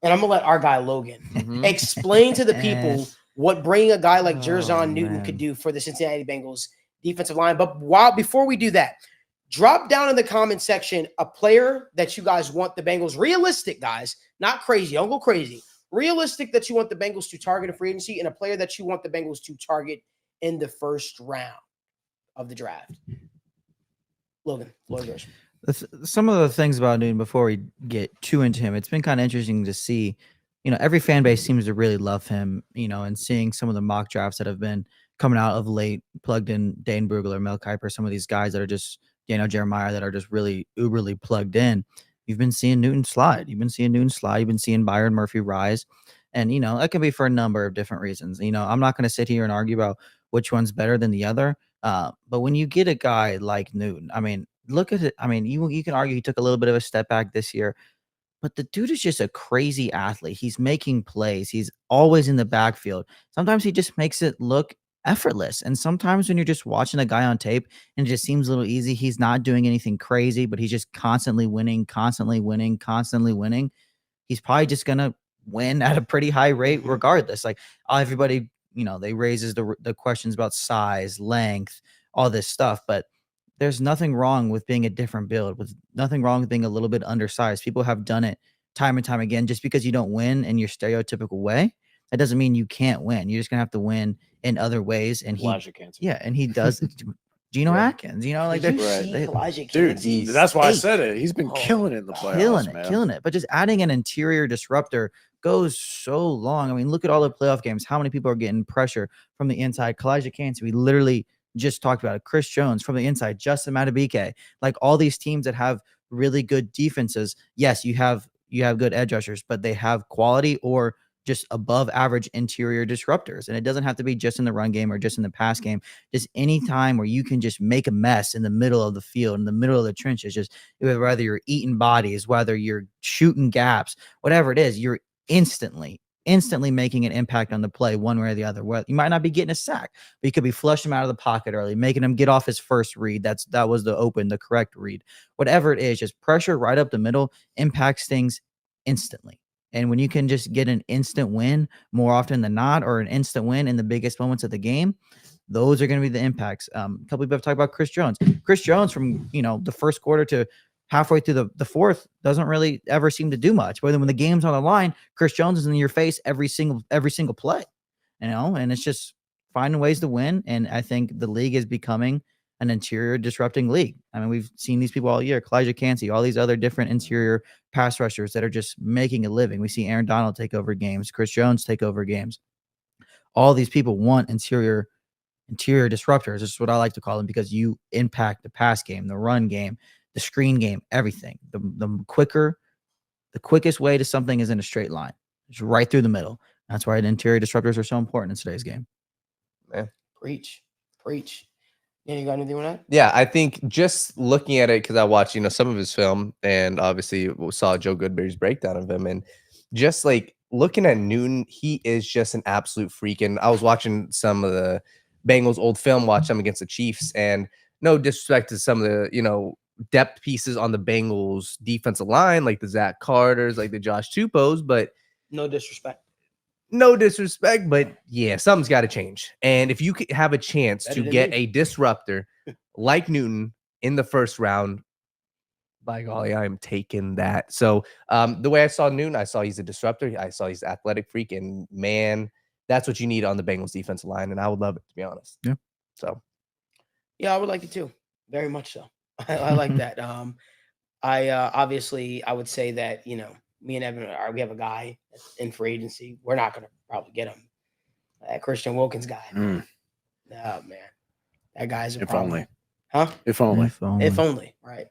and I'm gonna let our guy Logan explain to the people what bringing a guy like JerZhan Newton could do for the Cincinnati Bengals defensive line. But before we do that, drop down in the comment section a player that you guys want the Bengals, realistic guys, not crazy, don't go crazy, realistic that you want the Bengals to target in free agency, and a player that you want the Bengals to target in the first round of the draft. Logan, floor yours. Some of the things about Newton before we get too into him, it's been kind of interesting to see, every fan base seems to really love him, and seeing some of the mock drafts that have been coming out of late, plugged in Dane Brugler, Mel Kiper, some of these guys that are just, Jeremiah, that are just really uberly plugged in. You've been seeing Newton slide. You've been seeing Byron Murphy rise. And, it can be for a number of different reasons. I'm not going to sit here and argue about which one's better than the other. But when you get a guy like Newton, look at it. You can argue he took a little bit of a step back this year, but the dude is just a crazy athlete. He's making plays. He's always in the backfield. Sometimes he just makes it look effortless. And sometimes when you're just watching a guy on tape and it just seems a little easy, he's not doing anything crazy, but he's just constantly winning. He's probably just going to win at a pretty high rate regardless. Like everybody, they raises the questions about size, length, all this stuff, but there's nothing wrong with being a different build, with nothing wrong with being a little bit undersized. People have done it time and time again. Just because you don't win in your stereotypical way, that doesn't mean you can't win. You're just gonna have to win in other ways. And and he does. Geno Atkins, dude. That's why I said it. He's been killing it in the playoffs, killing it. But just adding an interior disruptor goes so long. Look at all the playoff games. How many people are getting pressure from the inside? Kalijah Kancey, we literally just talked about it. Chris Jones from the inside, Justin Madubuike, like all these teams that have really good defenses. Yes, you have good edge rushers, but they have quality or just above average interior disruptors. And it doesn't have to be just in the run game or just in the pass game. Just any time where you can just make a mess in the middle of the field, in the middle of the trenches, just whether you're eating bodies, whether you're shooting gaps, whatever it is, you're instantly making an impact on the play one way or the other. Well, you might not be getting a sack, but you could be flushing him out of the pocket early, making him get off his first read. That was the correct read. Whatever it is, just pressure right up the middle impacts things instantly. And when you can just get an instant win more often than not, or an instant win in the biggest moments of the game, those are going to be the impacts. A couple people have talked about Chris Jones. Chris Jones from, the first quarter to halfway through the fourth doesn't really ever seem to do much. But then when the game's on the line, Chris Jones is in your face every single play, and it's just finding ways to win. And I think the league is becoming an interior disrupting league. We've seen these people all year, Kalijah Kancey, all these other different interior pass rushers that are just making a living. We see Aaron Donald take over games, Chris Jones take over games. All these people want interior disruptors. This is what I like to call them, because you impact the pass game, the run game, the screen game, everything. The quickest way to something is in a straight line. It's right through the middle. That's why the interior disruptors are so important in today's game. Man, preach. Yeah, you got anything on that? Yeah, I think just looking at it, because I watched, some of his film, and obviously saw Joe Goodberry's breakdown of him, and just like looking at Newton, he is just an absolute freak. And I was watching some of the Bengals old film, watch them against the Chiefs, and no disrespect to some of the, depth pieces on the Bengals defensive line, like the Zach Carters, like the Josh Tupos, but no disrespect, but yeah, something's got to change. And if you could have a chance to get a disruptor like Newton in the first round, by golly, I am taking that. So the way I saw Newton, I saw he's a disruptor. I saw he's an athletic freak, and man, that's what you need on the Bengals defensive line. And I would love it, to be honest. Yeah. So, yeah, I would like it too. Very much so. I like that. Obviously I would say that, me and Evan we have a guy in free agency. We're not going to probably get him. That Christian Wilkins guy. Oh man, that guy's a problem. If only. If only, right?